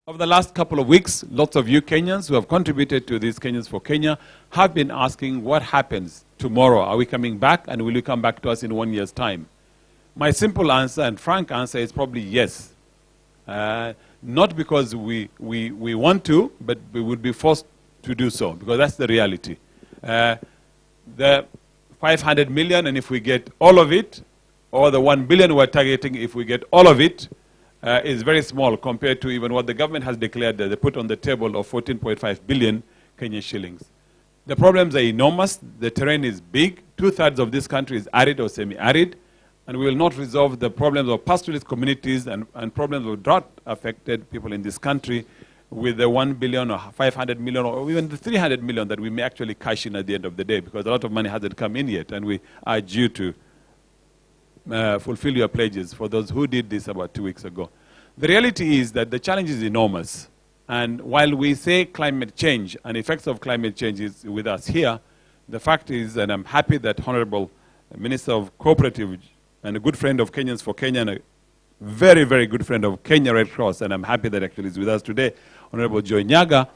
Over the last couple of weeks, lots of you Kenyans who have contributed to this Kenyans for Kenya have been asking what happens tomorrow. Are we coming back, and will you come back to us in 1 year's time? My simple answer and frank answer is probably yes. Not because we want to, but we would be forced to do so, because that's the reality. The 500 million, and if we get all of it, or the 1 billion we're targeting, if we get all of it, is very small compared to even what the government has declared that they put on the table of 14.5 billion Kenyan shillings. The problems are enormous. The terrain is big. 2/3 of this country is arid or semi-arid, and we will not resolve the problems of pastoralist communities and problems of drought-affected people in this country with the 1 billion or 500 million or even the 300 million that we may actually cash in at the end of the day, because a lot of money hasn't come in yet, and we urge you to fulfill your pledges for those who did this about 2 weeks ago. The reality is that the challenge is enormous. And while we say climate change and effects of climate change is with us here, the fact is, and I'm happy that Honorable Minister of Cooperative and a good friend of Kenyans for Kenya, and a very, very good friend of Kenya Red Cross, and I'm happy that actually is with us today, Honorable Joy Nyaga.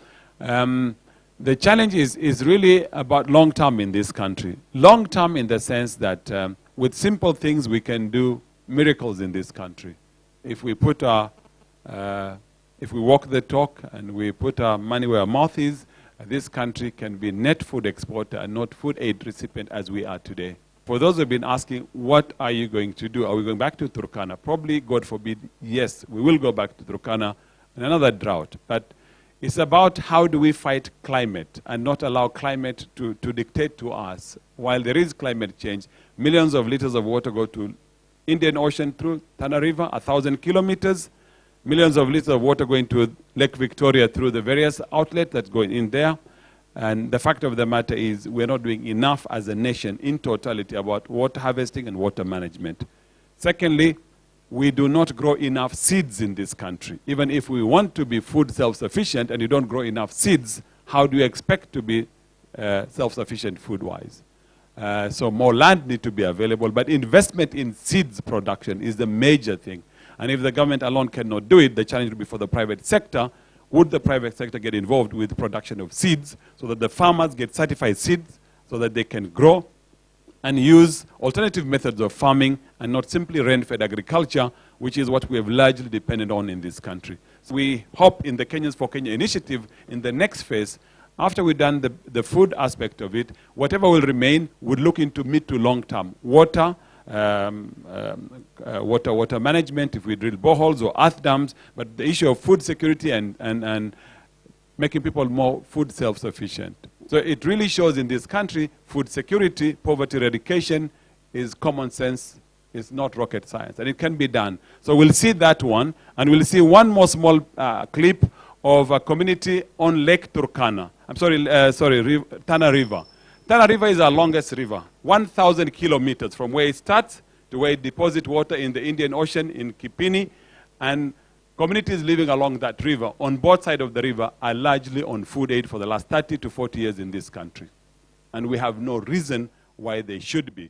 The challenge is really about long-term in this country. Long-term in the sense that with simple things, we can do miracles in this country. If we put if we walk the talk and we put our money where our mouth is, this country can be net food exporter and not food aid recipient as we are today. For those who have been asking, what are you going to do? Are we going back to Turkana? Probably, God forbid, yes, we will go back to Turkana and another drought. But it's about how do we fight climate and not allow climate to dictate to us. While there is climate change, millions of liters of water go to Indian Ocean through Tana River, 1,000 kilometers. Millions of liters of water going to Lake Victoria through the various outlets that's going in there. And the fact of the matter is we're not doing enough as a nation in totality about water harvesting and water management. Secondly, we do not grow enough seeds in this country. Even if we want to be food self-sufficient and you don't grow enough seeds, how do you expect to be self-sufficient food-wise? So more land needs to be available, but investment in seeds production is the major thing. And if the government alone cannot do it, the challenge will be for the private sector. Would the private sector get involved with production of seeds so that the farmers get certified seeds so that they can grow and use alternative methods of farming and not simply rain-fed agriculture, which is what we have largely depended on in this country. So we hope in the Kenyans for Kenya initiative, in the next phase, after we've done the food aspect of it, whatever will remain would look into mid to long term. Water, water management, if we drill boreholes or earth dams, but the issue of food security and making people more food self-sufficient. So it really shows in this country, food security, poverty eradication is common sense, it's not rocket science, and it can be done. So we'll see that one, and we'll see one more small clip of a community on Lake Turkana. I'm sorry, Tana River. Tana River is our longest river, 1,000 kilometers from where it starts to where it deposits water in the Indian Ocean in Kipini, and communities living along that river, on both sides of the river, are largely on food aid for the last 30 to 40 years in this country. And we have no reason why they should be.